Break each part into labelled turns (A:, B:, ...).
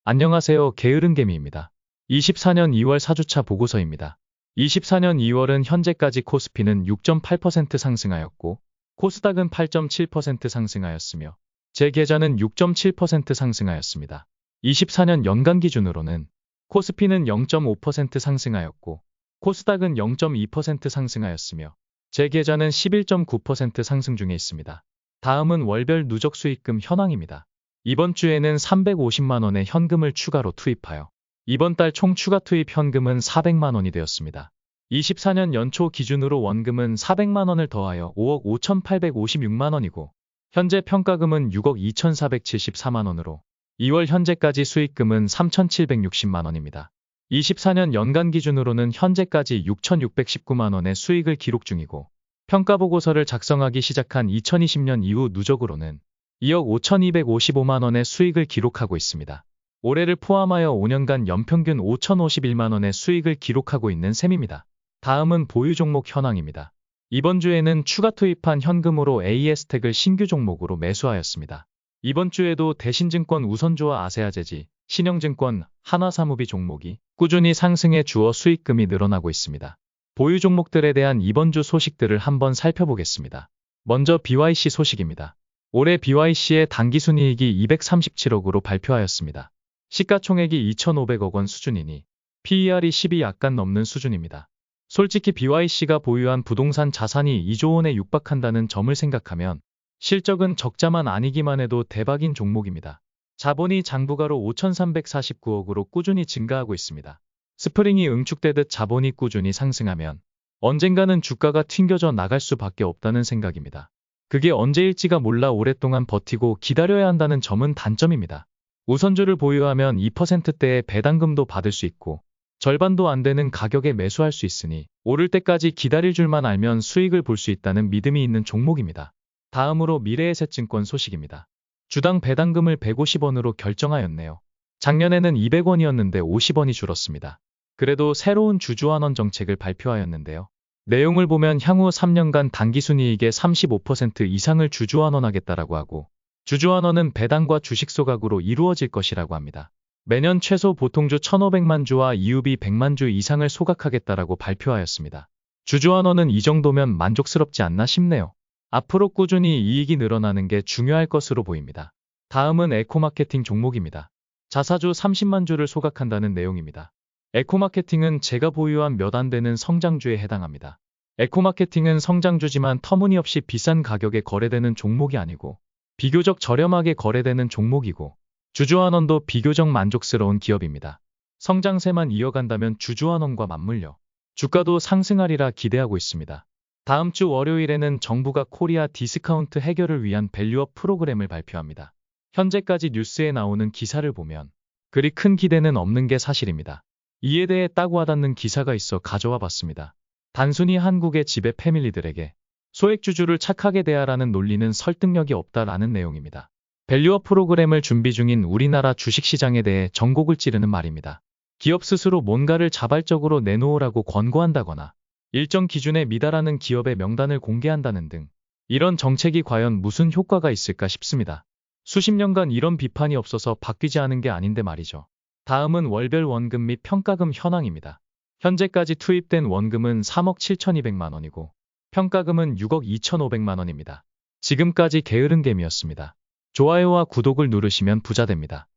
A: 안녕하세요. 게으른개미입니다. 24년 2월 4주차 보고서입니다. 24년 2월은 현재까지 코스피는 6.8% 상승하였고 코스닥은 8.7% 상승하였으며 제 계좌는 6.7% 상승하였습니다. 24년 연간 기준으로는 코스피는 0.5% 상승하였고 코스닥은 0.2% 상승하였으며 제 계좌는 11.9% 상승 중에 있습니다. 다음은 월별 누적 수익금 현황입니다. 이번 주에는 350만 원의 현금을 추가로 투입하여 이번 달 총 추가 투입 현금은 400만 원이 되었습니다. 24년 연초 기준으로 원금은 400만 원을 더하여 5억 5,856만 원이고 현재 평가금은 6억 2,474만 원으로 2월 현재까지 수익금은 3,760만 원입니다. 24년 연간 기준으로는 현재까지 6,619만 원의 수익을 기록 중이고 평가보고서를 작성하기 시작한 2020년 이후 누적으로는 2억 5,255만 원의 수익을 기록하고 있습니다. 올해를 포함하여 5년간 연평균 5,051만 원의 수익을 기록하고 있는 셈입니다. 다음은 보유 종목 현황입니다. 이번 주에는 추가 투입한 현금으로 AS텍을 신규 종목으로 매수하였습니다. 이번 주에도 대신증권 우선주와 아세아제지, 신영증권, 한화사무비 종목이 꾸준히 상승해 주어 수익금이 늘어나고 있습니다. 보유 종목들에 대한 이번 주 소식들을 한번 살펴보겠습니다. 먼저 BYC 소식입니다. 올해 BYC의 당기순이익이 237억으로 발표하였습니다. 시가총액이 2,500억 원 수준이니 PER이 10이 약간 넘는 수준입니다. 솔직히 BYC가 보유한 부동산 자산이 2조 원에 육박한다는 점을 생각하면 실적은 적자만 아니기만 해도 대박인 종목입니다. 자본이 장부가로 5,349억으로 꾸준히 증가하고 있습니다. 스프링이 응축되듯 자본이 꾸준히 상승하면 언젠가는 주가가 튕겨져 나갈 수밖에 없다는 생각입니다. 그게 언제일지가 몰라 오랫동안 버티고 기다려야 한다는 점은 단점입니다. 우선주를 보유하면 2%대의 배당금도 받을 수 있고 절반도 안 되는 가격에 매수할 수 있으니 오를 때까지 기다릴 줄만 알면 수익을 볼 수 있다는 믿음이 있는 종목입니다. 다음으로 미래에셋증권 소식입니다. 주당 배당금을 150원으로 결정하였네요. 작년에는 200원이었는데 50원이 줄었습니다. 그래도 새로운 주주환원 정책을 발표하였는데요. 내용을 보면 향후 3년간 당기순이익의 35% 이상을 주주환원하겠다라고 하고 주주환원은 배당과 주식 소각으로 이루어질 것이라고 합니다. 매년 최소 보통주 1,500만 주와 이유비 100만 주 이상을 소각하겠다라고 발표하였습니다. 주주환원은 이 정도면 만족스럽지 않나 싶네요. 앞으로 꾸준히 이익이 늘어나는 게 중요할 것으로 보입니다. 다음은 에코마케팅 종목입니다. 자사주 30만 주를 소각한다는 내용입니다. 에코마케팅은 제가 보유한 몇 안 되는 성장주에 해당합니다. 에코마케팅은 성장주지만 터무니없이 비싼 가격에 거래되는 종목이 아니고 비교적 저렴하게 거래되는 종목이고 주주환원도 비교적 만족스러운 기업입니다. 성장세만 이어간다면 주주환원과 맞물려 주가도 상승하리라 기대하고 있습니다. 다음 주 월요일에는 정부가 코리아 디스카운트 해결을 위한 밸류업 프로그램을 발표합니다. 현재까지 뉴스에 나오는 기사를 보면 그리 큰 기대는 없는 게 사실입니다. 이에 대해 딱 와닿는 기사가 있어 가져와 봤습니다. 단순히 한국의 지배 패밀리들에게 소액주주를 착하게 대하라는 논리는 설득력이 없다라는 내용입니다. 밸류업 프로그램을 준비 중인 우리나라 주식시장에 대해 전곡을 찌르는 말입니다. 기업 스스로 뭔가를 자발적으로 내놓으라고 권고한다거나 일정 기준에 미달하는 기업의 명단을 공개한다는 등 이런 정책이 과연 무슨 효과가 있을까 싶습니다. 수십 년간 이런 비판이 없어서 바뀌지 않은 게 아닌데 말이죠. 다음은 월별 원금 및 평가금 현황입니다. 현재까지 투입된 원금은 3억 7,200만 원이고 평가금은 6억 2,500만 원입니다. 지금까지 게으른개미였습니다. 좋아요와 구독을 누르시면 부자 됩니다.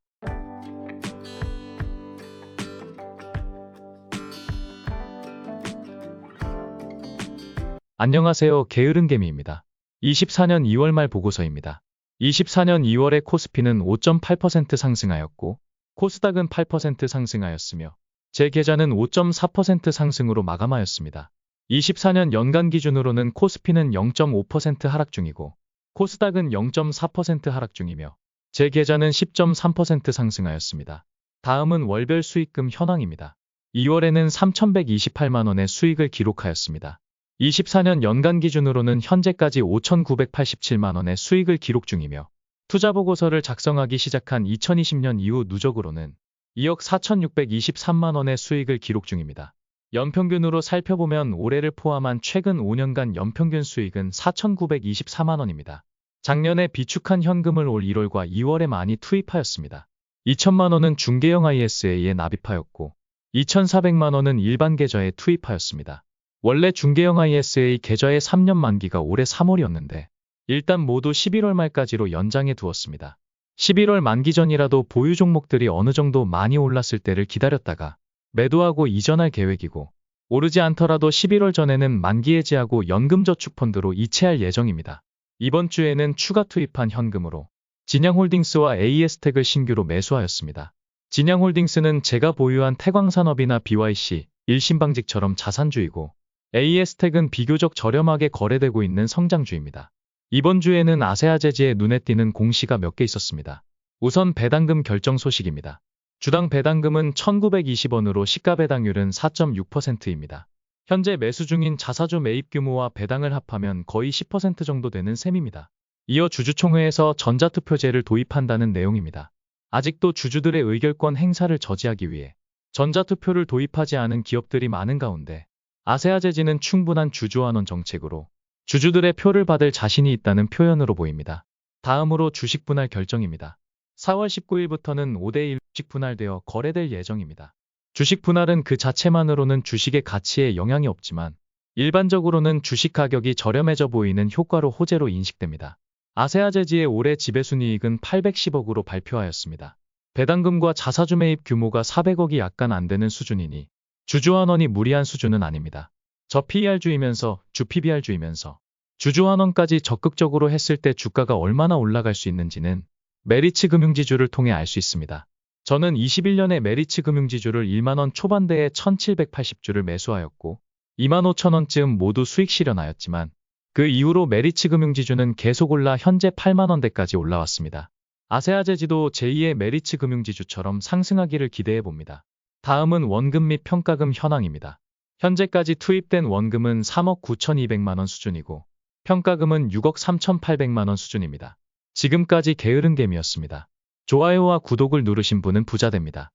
A: 안녕하세요. 게으른개미입니다. 24년 2월 말 보고서입니다. 24년 2월에 코스피는 5.8% 상승하였고 코스닥은 8% 상승하였으며 제 계좌는 5.4% 상승으로 마감하였습니다. 24년 연간 기준으로는 코스피는 0.5% 하락 중이고 코스닥은 0.4% 하락 중이며 제 계좌는 10.3% 상승하였습니다. 다음은 월별 수익금 현황입니다. 2월에는 3,128만 원의 수익을 기록하였습니다. 24년 연간 기준으로는 현재까지 5,987만 원의 수익을 기록 중이며 투자보고서를 작성하기 시작한 2020년 이후 누적으로는 2억 4,623만 원의 수익을 기록 중입니다. 연평균으로 살펴보면 올해를 포함한 최근 5년간 연평균 수익은 4,924만 원입니다. 작년에 비축한 현금을 올 1월과 2월에 많이 투입하였습니다. 2천만 원은 중개형 ISA에 납입하였고 2,400만 원은 일반 계좌에 투입하였습니다. 원래 중개형 ISA 계좌의 3년 만기가 올해 3월이었는데 일단 모두 11월 말까지로 연장해 두었습니다. 11월 만기 전이라도 보유 종목들이 어느 정도 많이 올랐을 때를 기다렸다가 매도하고 이전할 계획이고 오르지 않더라도 11월 전에는 만기 해지하고 연금저축펀드로 이체할 예정입니다. 이번 주에는 추가 투입한 현금으로 진양홀딩스와 AS텍을 신규로 매수하였습니다. 진양홀딩스는 제가 보유한 태광산업이나 BYC, 일신방직처럼 자산주이고 AS텍은 비교적 저렴하게 거래되고 있는 성장주입니다. 이번 주에는 아세아제지에 눈에 띄는 공시가 몇 개 있었습니다. 우선 배당금 결정 소식입니다. 주당 배당금은 1,920원으로 시가 배당률은 4.6%입니다. 현재 매수 중인 자사주 매입 규모와 배당을 합하면 거의 10% 정도 되는 셈입니다. 이어 주주총회에서 전자투표제를 도입한다는 내용입니다. 아직도 주주들의 의결권 행사를 저지하기 위해 전자투표를 도입하지 않은 기업들이 많은 가운데 아세아제지는 충분한 주주환원 정책으로 주주들의 표를 받을 자신이 있다는 표현으로 보입니다. 다음으로 주식 분할 결정입니다. 4월 19일부터는 5대1 주식 분할되어 거래될 예정입니다. 주식 분할은 그 자체만으로는 주식의 가치에 영향이 없지만 일반적으로는 주식 가격이 저렴해져 보이는 효과로 호재로 인식됩니다. 아세아제지의 올해 지배순이익은 810억으로 발표하였습니다. 배당금과 자사주 매입 규모가 400억이 약간 안 되는 수준이니 주주환원이 무리한 수준은 아닙니다. 저 PER주이면서 주 PBR주이면서 주주환원까지 적극적으로 했을 때 주가가 얼마나 올라갈 수 있는지는 메리츠 금융지주를 통해 알 수 있습니다. 저는 21년에 메리츠 금융지주를 1만원 초반대에 1780주를 매수하였고 25,000원쯤 모두 수익 실현하였지만 그 이후로 메리츠 금융지주는 계속 올라 현재 8만원대까지 올라왔습니다. 아세아제지도 제2의 메리츠 금융지주처럼 상승하기를 기대해봅니다. 다음은 원금 및 평가금 현황입니다. 현재까지 투입된 원금은 3억 9,200만원 수준이고 평가금은 6억 3,800만원 수준입니다. 지금까지 게으른개미였습니다. 좋아요와 구독을 누르신 분은 부자 됩니다.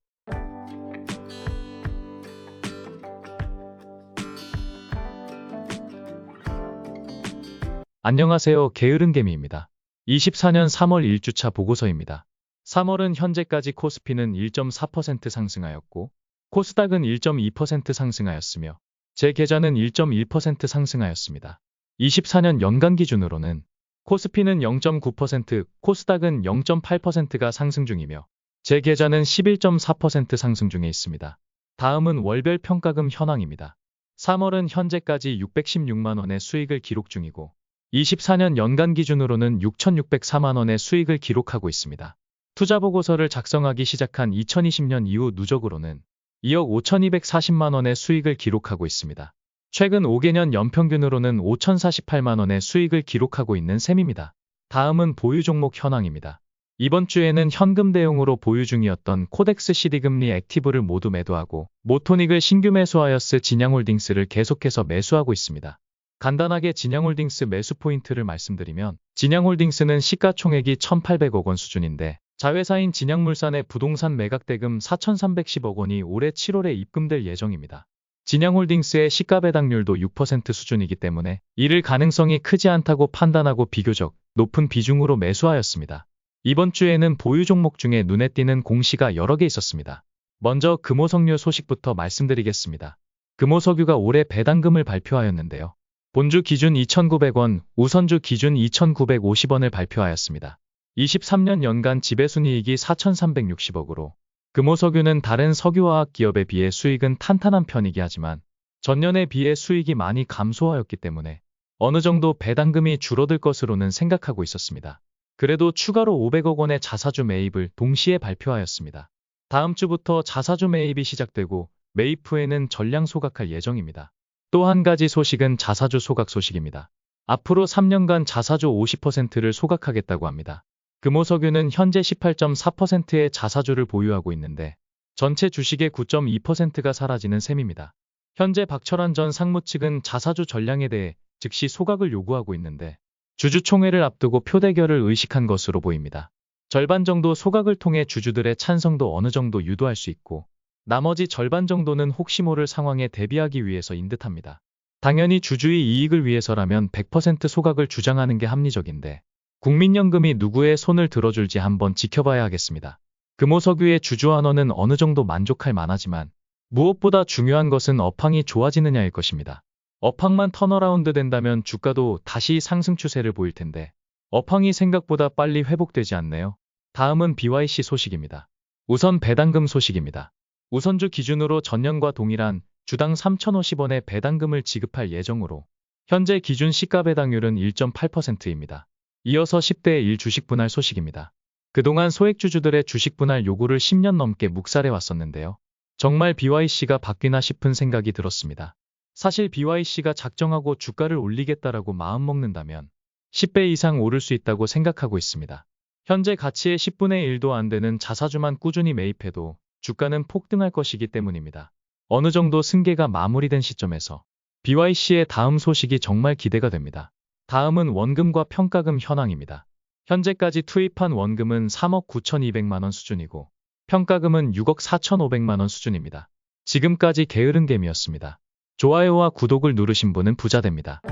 A: 안녕하세요. 게으른개미입니다. 24년 3월 1주차 보고서입니다. 3월은 현재까지 코스피는 1.4% 상승하였고 코스닥은 1.2% 상승하였으며 제 계좌는 1.1% 상승하였습니다. 24년 연간 기준으로는 코스피는 0.9%, 코스닥은 0.8%가 상승 중이며 제 계좌는 11.4% 상승 중에 있습니다. 다음은 월별 평가금 현황입니다. 3월은 현재까지 616만원의 수익을 기록 중이고 24년 연간 기준으로는 6,604만원의 수익을 기록하고 있습니다. 투자보고서를 작성하기 시작한 2020년 이후 누적으로는 2억 5,240만원의 수익을 기록하고 있습니다. 최근 5개년 연평균으로는 5,048만원의 수익을 기록하고 있는 셈입니다. 다음은 보유 종목 현황입니다. 이번 주에는 현금 대용으로 보유 중이었던 코덱스 CD금리 액티브를 모두 매도하고 모토닉을 신규 매수하였으 진양홀딩스를 계속해서 매수하고 있습니다. 간단하게 진양홀딩스 매수 포인트를 말씀드리면 진양홀딩스는 시가총액이 1,800억 원 수준인데 자회사인 진양물산의 부동산 매각대금 4,310억 원이 올해 7월에 입금될 예정입니다. 진양홀딩스의 시가 배당률도 6% 수준이기 때문에 이를 가능성이 크지 않다고 판단하고 비교적 높은 비중으로 매수하였습니다. 이번 주에는 보유 종목 중에 눈에 띄는 공시가 여러 개 있었습니다. 먼저 금호석유 소식부터 말씀드리겠습니다. 금호석유가 올해 배당금을 발표하였는데요. 본주 기준 2,900원, 우선주 기준 2,950원을 발표하였습니다. 23년 연간 지배순이익이 4,360억으로 금호석유는 다른 석유화학 기업에 비해 수익은 탄탄한 편이긴 하지만 전년에 비해 수익이 많이 감소하였기 때문에 어느 정도 배당금이 줄어들 것으로는 생각하고 있었습니다. 그래도 추가로 500억 원의 자사주 매입을 동시에 발표하였습니다. 다음 주부터 자사주 매입이 시작되고 매입 후에는 전량 소각할 예정입니다. 또 한 가지 소식은 자사주 소각 소식입니다. 앞으로 3년간 자사주 50%를 소각하겠다고 합니다. 금호석유는 현재 18.4%의 자사주를 보유하고 있는데 전체 주식의 9.2%가 사라지는 셈입니다. 현재 박철환 전 상무 측은 자사주 전량에 대해 즉시 소각을 요구하고 있는데 주주총회를 앞두고 표대결을 의식한 것으로 보입니다. 절반 정도 소각을 통해 주주들의 찬성도 어느 정도 유도할 수 있고 나머지 절반 정도는 혹시 모를 상황에 대비하기 위해서인 듯합니다. 당연히 주주의 이익을 위해서라면 100% 소각을 주장하는 게 합리적인데 국민연금이 누구의 손을 들어줄지 한번 지켜봐야 하겠습니다. 금호석유의 주주환원은 어느 정도 만족할 만하지만 무엇보다 중요한 것은 업황이 좋아지느냐일 것입니다. 업황만 턴어라운드 된다면 주가도 다시 상승 추세를 보일 텐데 업황이 생각보다 빨리 회복되지 않네요. 다음은 BYC 소식입니다. 우선 배당금 소식입니다. 우선주 기준으로 전년과 동일한 주당 3,050원의 배당금을 지급할 예정으로 현재 기준 시가 배당률은 1.8%입니다. 이어서 10대 1 주식 분할 소식입니다. 그동안 소액주주들의 주식 분할 요구를 10년 넘게 묵살해 왔었는데요. 정말 BYC가 바뀌나 싶은 생각이 들었습니다. 사실 BYC가 작정하고 주가를 올리겠다라고 마음먹는다면 10배 이상 오를 수 있다고 생각하고 있습니다. 현재 가치의 10분의 1도 안 되는 자사주만 꾸준히 매입해도 주가는 폭등할 것이기 때문입니다. 어느 정도 승계가 마무리된 시점에서 BYC의 다음 소식이 정말 기대가 됩니다. 다음은 원금과 평가금 현황입니다. 현재까지 투입한 원금은 3억 9,200만원 수준이고 평가금은 6억 4,500만원 수준입니다. 지금까지 게으른겜이었습니다. 좋아요와 구독을 누르신 분은 부자 됩니다.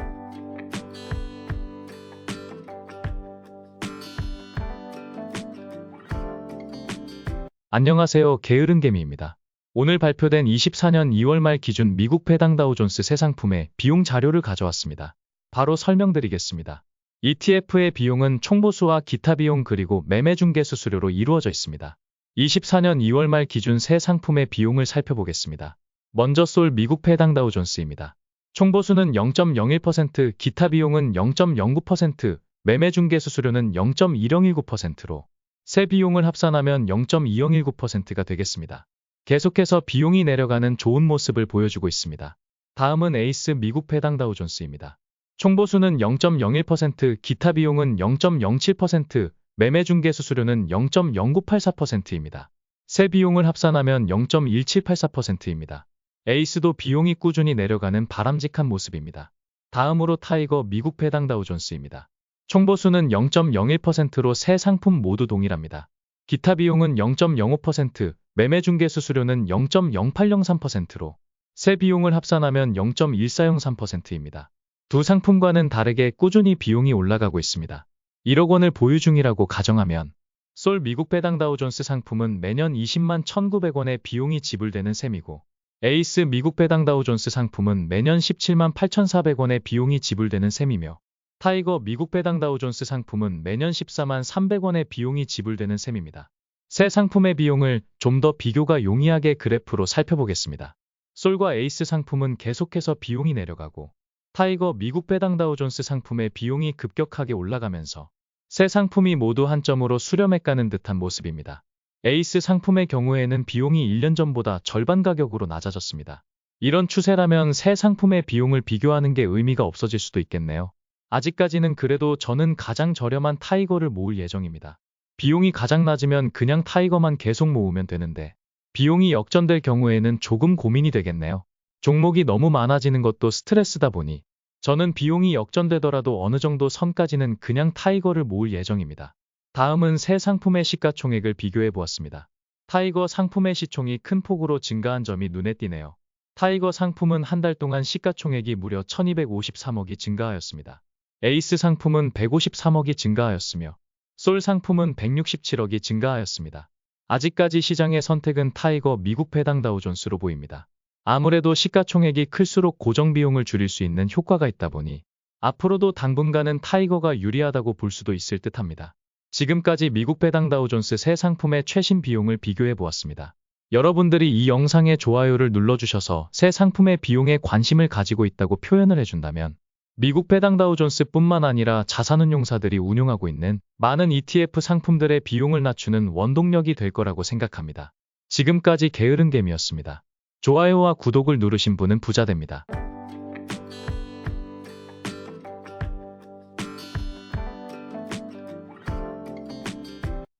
A: 안녕하세요. 게으른개미입니다. 오늘 발표된 24년 2월 말 기준 미국 배당 다우존스 새 상품의 비용 자료를 가져왔습니다. 바로 설명드리겠습니다. ETF의 비용은 총보수와 기타 비용 그리고 매매 중개 수수료로 이루어져 있습니다. 24년 2월 말 기준 새 상품의 비용을 살펴보겠습니다. 먼저 솔 미국 배당 다우존스입니다. 총보수는 0.01%, 기타 비용은 0.09%, 매매 중개 수수료는 0.1019%로 세 비용을 합산하면 0.2019%가 되겠습니다. 계속해서 비용이 내려가는 좋은 모습을 보여주고 있습니다. 다음은 에이스 미국 배당 다우존스입니다. 총보수는 0.01%, 기타 비용은 0.07%, 매매 중개 수수료는 0.0984%입니다. 세 비용을 합산하면 0.1784%입니다. 에이스도 비용이 꾸준히 내려가는 바람직한 모습입니다. 다음으로 타이거 미국 배당 다우존스입니다. 총보수는 0.01%로 세 상품 모두 동일합니다. 기타 비용은 0.05%, 매매 중개 수수료는 0.0803%로 세 비용을 합산하면 0.1403%입니다. 두 상품과는 다르게 꾸준히 비용이 올라가고 있습니다. 1억 원을 보유 중이라고 가정하면 솔 미국 배당 다우존스 상품은 매년 20만 1,900원의 비용이 지불되는 셈이고 에이스 미국 배당 다우존스 상품은 매년 17만 8,400원의 비용이 지불되는 셈이며 타이거 미국 배당 다우존스 상품은 매년 14만 300원의 비용이 지불되는 셈입니다. 새 상품의 비용을 좀 더 비교가 용이하게 그래프로 살펴보겠습니다. 솔과 에이스 상품은 계속해서 비용이 내려가고 타이거 미국 배당 다우존스 상품의 비용이 급격하게 올라가면서 새 상품이 모두 한 점으로 수렴해 가는 듯한 모습입니다. 에이스 상품의 경우에는 비용이 1년 전보다 절반 가격으로 낮아졌습니다. 이런 추세라면 새 상품의 비용을 비교하는 게 의미가 없어질 수도 있겠네요. 아직까지는 그래도 저는 가장 저렴한 타이거를 모을 예정입니다. 비용이 가장 낮으면 그냥 타이거만 계속 모으면 되는데 비용이 역전될 경우에는 조금 고민이 되겠네요. 종목이 너무 많아지는 것도 스트레스다 보니 저는 비용이 역전되더라도 어느 정도 선까지는 그냥 타이거를 모을 예정입니다. 다음은 새 상품의 시가총액을 비교해 보았습니다. 타이거 상품의 시총이 큰 폭으로 증가한 점이 눈에 띄네요. 타이거 상품은 한 달 동안 시가총액이 무려 1,253억이 증가하였습니다. 에이스 상품은 153억이 증가하였으며 솔 상품은 167억이 증가하였습니다. 아직까지 시장의 선택은 타이거 미국 배당 다우존스로 보입니다. 아무래도 시가총액이 클수록 고정비용을 줄일 수 있는 효과가 있다 보니 앞으로도 당분간은 타이거가 유리하다고 볼 수도 있을 듯합니다. 지금까지 미국 배당 다우존스 새 상품의 최신 비용을 비교해 보았습니다. 여러분들이 이 영상에 좋아요를 눌러주셔서 새 상품의 비용에 관심을 가지고 있다고 표현을 해준다면 미국 배당 다우존스 뿐만 아니라 자산운용사들이 운용하고 있는 많은 ETF 상품들의 비용을 낮추는 원동력이 될 거라고 생각합니다. 지금까지 게으른개미였습니다. 좋아요와 구독을 누르신 분은 부자 됩니다.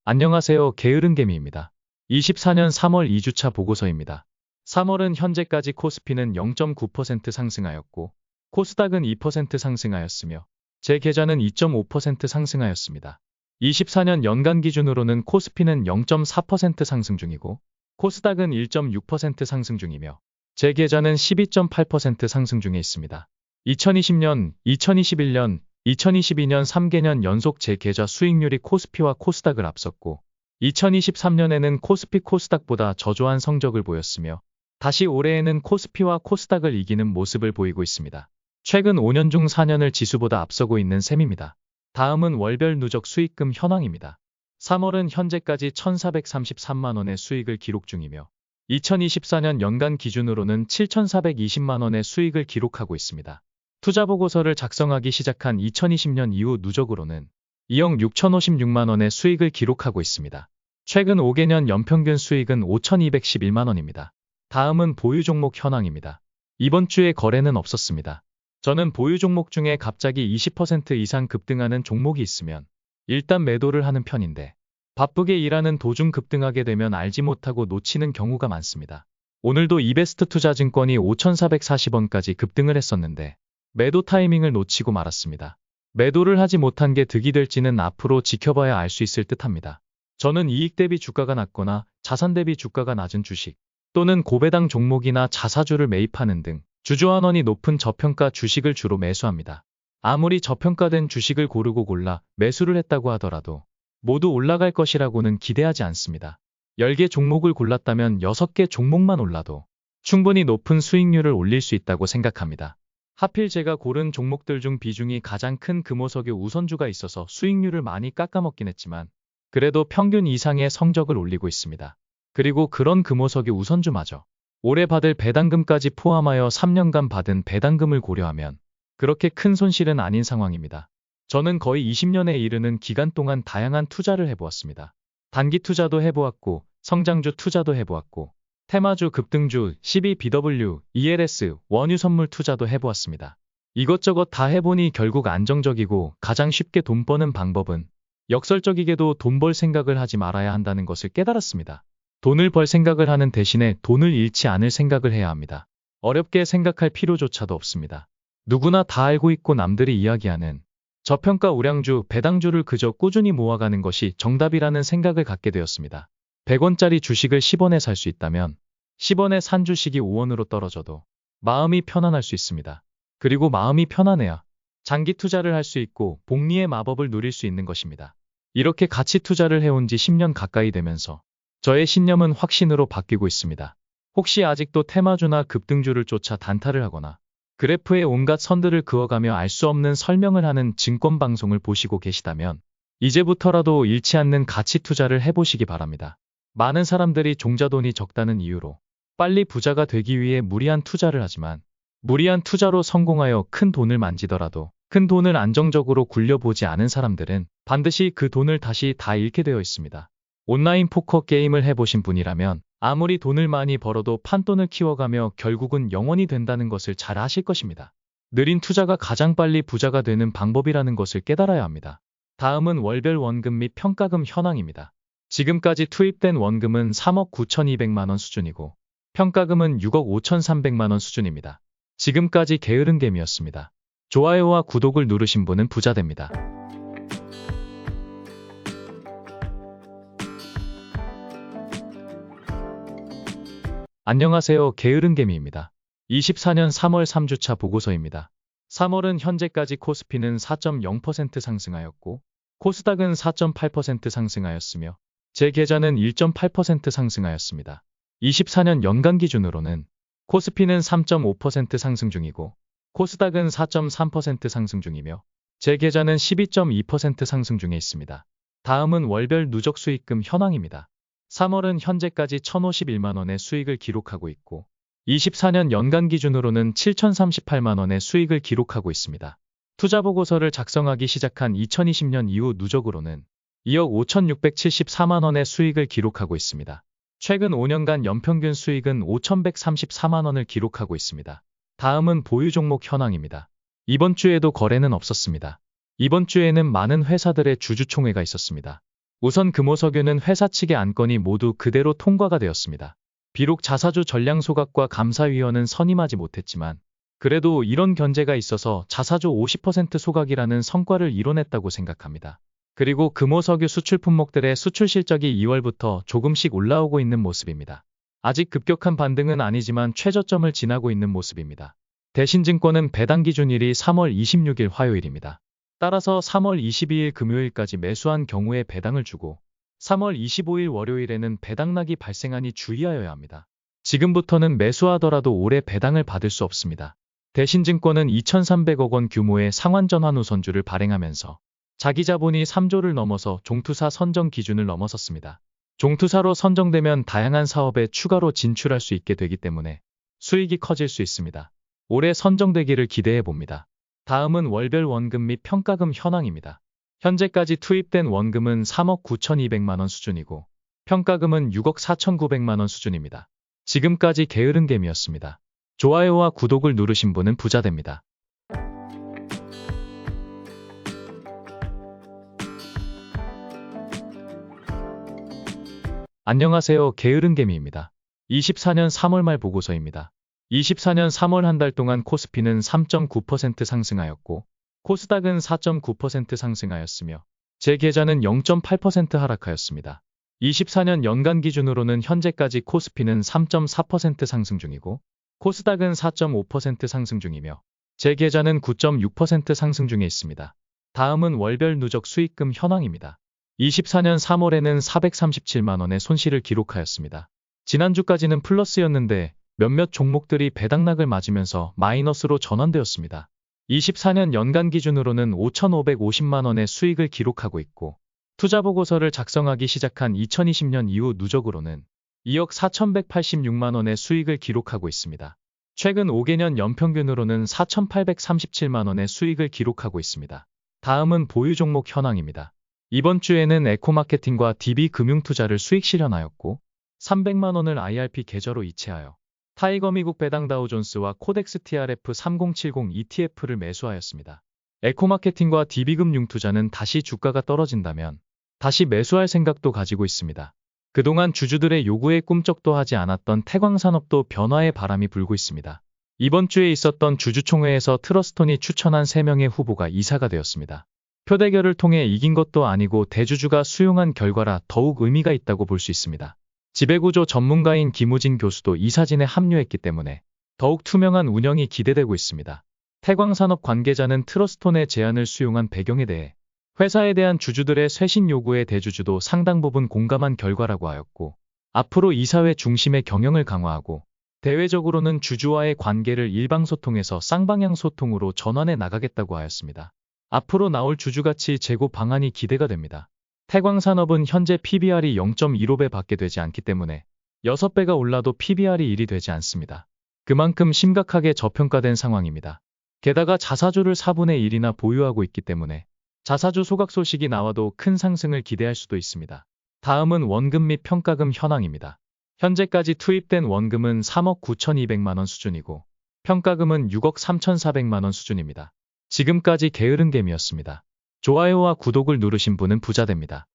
A: 안녕하세요. 게으른개미입니다. 24년 3월 2주차 보고서입니다. 3월은 현재까지 코스피는 0.9% 상승하였고 코스닥은 2% 상승하였으며 제 계좌는 2.5% 상승하였습니다. 24년 연간 기준으로는 코스피는 0.4% 상승 중이고 코스닥은 1.6% 상승 중이며 제 계좌는 12.8% 상승 중에 있습니다. 2020년, 2021년, 2022년 3개년 연속 제 계좌 수익률이 코스피와 코스닥을 앞섰고 2023년에는 코스피 코스닥보다 저조한 성적을 보였으며 다시 올해에는 코스피와 코스닥을 이기는 모습을 보이고 있습니다. 최근 5년 중 4년을 지수보다 앞서고 있는 셈입니다. 다음은 월별 누적 수익금 현황입니다. 3월은 현재까지 1,433만원의 수익을 기록 중이며 2024년 연간 기준으로는 7,420만원의 수익을 기록하고 있습니다. 투자보고서를 작성하기 시작한 2020년 이후 누적으로는 2억 6,056만원의 수익을 기록하고 있습니다. 최근 5개년 연평균 수익은 5,211만원입니다. 다음은 보유 종목 현황입니다. 이번 주에 거래는 없었습니다. 저는 보유 종목 중에 갑자기 20% 이상 급등하는 종목이 있으면 일단 매도를 하는 편인데 바쁘게 일하는 도중 급등하게 되면 알지 못하고 놓치는 경우가 많습니다. 오늘도 이베스트 투자증권이 5,440원까지 급등을 했었는데 매도 타이밍을 놓치고 말았습니다. 매도를 하지 못한 게 득이 될지는 앞으로 지켜봐야 알 수 있을 듯합니다. 저는 이익 대비 주가가 낮거나 자산 대비 주가가 낮은 주식 또는 고배당 종목이나 자사주를 매입하는 등 주저환원이 높은 저평가 주식을 주로 매수합니다. 아무리 저평가된 주식을 고르고 골라 매수를 했다고 하더라도 모두 올라갈 것이라고는 기대하지 않습니다. 10개 종목을 골랐다면 6개 종목만 올라도 충분히 높은 수익률을 올릴 수 있다고 생각합니다. 하필 제가 고른 종목들 중 비중이 가장 큰 금호석유 우선주가 있어서 수익률을 많이 깎아먹긴 했지만 그래도 평균 이상의 성적을 올리고 있습니다. 그리고 그런 금호석유 우선주마저 올해 받을 배당금까지 포함하여 3년간 받은 배당금을 고려하면 그렇게 큰 손실은 아닌 상황입니다. 저는 거의 20년에 이르는 기간 동안 다양한 투자를 해보았습니다. 단기 투자도 해보았고 성장주 투자도 해보았고 테마주, 급등주, 12BW, ELS, 원유 선물 투자도 해보았습니다. 이것저것 다 해보니 결국 안정적이고 가장 쉽게 돈 버는 방법은 역설적이게도 돈 벌 생각을 하지 말아야 한다는 것을 깨달았습니다. 돈을 벌 생각을 하는 대신에 돈을 잃지 않을 생각을 해야 합니다. 어렵게 생각할 필요조차도 없습니다. 누구나 다 알고 있고 남들이 이야기하는 저평가 우량주, 배당주를 그저 꾸준히 모아가는 것이 정답이라는 생각을 갖게 되었습니다. 100원짜리 주식을 10원에 살 수 있다면 10원에 산 주식이 5원으로 떨어져도 마음이 편안할 수 있습니다. 그리고 마음이 편안해야 장기 투자를 할 수 있고 복리의 마법을 누릴 수 있는 것입니다. 이렇게 가치 투자를 해온 지 10년 가까이 되면서 저의 신념은 확신으로 바뀌고 있습니다. 혹시 아직도 테마주나 급등주를 쫓아 단타를 하거나 그래프에 온갖 선들을 그어가며 알 수 없는 설명을 하는 증권방송을 보시고 계시다면 이제부터라도 잃지 않는 가치 투자를 해보시기 바랍니다. 많은 사람들이 종자돈이 적다는 이유로 빨리 부자가 되기 위해 무리한 투자를 하지만 무리한 투자로 성공하여 큰 돈을 만지더라도 큰 돈을 안정적으로 굴려보지 않은 사람들은 반드시 그 돈을 다시 다 잃게 되어 있습니다. 온라인 포커 게임을 해보신 분이라면 아무리 돈을 많이 벌어도 판돈을 키워가며 결국은 영원히 된다는 것을 잘 아실 것입니다. 느린 투자가 가장 빨리 부자가 되는 방법이라는 것을 깨달아야 합니다. 다음은 월별 원금 및 평가금 현황입니다. 지금까지 투입된 원금은 3억 9,200만원 수준이고 평가금은 6억 5,300만원 수준입니다. 지금까지 게으른개미였습니다. 좋아요와 구독을 누르신 분은 부자 됩니다. 안녕하세요. 게으른개미입니다. 24년 3월 3주차 보고서입니다. 3월은 현재까지 코스피는 4.0% 상승하였고 코스닥은 4.8% 상승하였으며 제 계좌는 1.8% 상승하였습니다. 24년 연간 기준으로는 코스피는 3.5% 상승 중이고 코스닥은 4.3% 상승 중이며 제 계좌는 12.2% 상승 중에 있습니다. 다음은 월별 누적 수익금 현황입니다. 3월은 현재까지 1,051만원의 수익을 기록하고 있고 24년 연간 기준으로는 7,038만원의 수익을 기록하고 있습니다. 투자보고서를 작성하기 시작한 2020년 이후 누적으로는 2억 5,674만원의 수익을 기록하고 있습니다. 최근 5년간 연평균 수익은 5,134만원을 기록하고 있습니다. 다음은 보유 종목 현황입니다. 이번 주에도 거래는 없었습니다. 이번 주에는 많은 회사들의 주주총회가 있었습니다. 우선 금호석유는 회사 측의 안건이 모두 그대로 통과가 되었습니다. 비록 자사주 전량 소각과 감사위원은 선임하지 못했지만 그래도 이런 견제가 있어서 자사주 50% 소각이라는 성과를 이뤄냈다고 생각합니다. 그리고 금호석유 수출 품목들의 수출 실적이 2월부터 조금씩 올라오고 있는 모습입니다. 아직 급격한 반등은 아니지만 최저점을 지나고 있는 모습입니다. 대신증권은 배당 기준일이 3월 26일 화요일입니다. 따라서 3월 22일 금요일까지 매수한 경우에 배당을 주고 3월 25일 월요일에는 배당락이 발생하니 주의하여야 합니다. 지금부터는 매수하더라도 올해 배당을 받을 수 없습니다. 대신증권은 2,300억 원 규모의 상환전환 우선주를 발행하면서 자기 자본이 3조를 넘어서 종투사 선정 기준을 넘어섰습니다. 종투사로 선정되면 다양한 사업에 추가로 진출할 수 있게 되기 때문에 수익이 커질 수 있습니다. 올해 선정되기를 기대해 봅니다. 다음은 월별 원금 및 평가금 현황입니다. 현재까지 투입된 원금은 3억 9,200만 원 수준이고 평가금은 6억 4,900만 원 수준입니다. 지금까지 게으른개미였습니다. 좋아요와 구독을 누르신 분은 부자 됩니다. 안녕하세요. 게으른개미입니다. 24년 3월 말 보고서입니다. 24년 3월 한 달 동안 코스피는 3.9% 상승하였고 코스닥은 4.9% 상승하였으며 제 계좌는 0.8% 하락하였습니다. 24년 연간 기준으로는 현재까지 코스피는 3.4% 상승 중이고 코스닥은 4.5% 상승 중이며 제 계좌는 9.6% 상승 중에 있습니다. 다음은 월별 누적 수익금 현황입니다. 24년 3월에는 437만 원의 손실을 기록하였습니다. 지난주까지는 플러스였는데 몇몇 종목들이 배당락을 맞으면서 마이너스로 전환되었습니다. 24년 연간 기준으로는 5,550만 원의 수익을 기록하고 있고 투자보고서를 작성하기 시작한 2020년 이후 누적으로는 2억 4,186만 원의 수익을 기록하고 있습니다. 최근 5개년 연평균으로는 4,837만 원의 수익을 기록하고 있습니다. 다음은 보유 종목 현황입니다. 이번 주에는 에코마케팅과 DB금융투자를 수익 실현하였고 300만 원을 IRP 계좌로 이체하여 타이거 미국 배당 다우존스와 코덱스 TRF 3070 ETF를 매수하였습니다. 에코마케팅과 DB금융투자는 다시 주가가 떨어진다면 다시 매수할 생각도 가지고 있습니다. 그동안 주주들의 요구에 꿈쩍도 하지 않았던 태광산업도 변화의 바람이 불고 있습니다. 이번 주에 있었던 주주총회에서 트러스톤이 추천한 3명의 후보가 이사가 되었습니다. 표대결을 통해 이긴 것도 아니고 대주주가 수용한 결과라 더욱 의미가 있다고 볼 수 있습니다. 지배구조 전문가인 김우진 교수도 이사진에 합류했기 때문에 더욱 투명한 운영이 기대되고 있습니다. 태광산업 관계자는 트러스톤의 제안을 수용한 배경에 대해 회사에 대한 주주들의 쇄신 요구에 대주주도 상당 부분 공감한 결과라고 하였고 앞으로 이사회 중심의 경영을 강화하고 대외적으로는 주주와의 관계를 일방소통에서 쌍방향 소통으로 전환해 나가겠다고 하였습니다. 앞으로 나올 주주가치 제고 방안이 기대가 됩니다. 태광산업은 현재 PBR이 0.15배 밖에 되지 않기 때문에 6배가 올라도 PBR이 1이 되지 않습니다. 그만큼 심각하게 저평가된 상황입니다. 게다가 자사주를 4분의 1이나 보유하고 있기 때문에 자사주 소각 소식이 나와도 큰 상승을 기대할 수도 있습니다. 다음은 원금 및 평가금 현황입니다. 현재까지 투입된 원금은 3억 9,200만 원 수준이고 평가금은 6억 3,400만 원 수준입니다. 지금까지 게으른개미였습니다. 좋아요와 구독을 누르신 분은 부자 됩니다.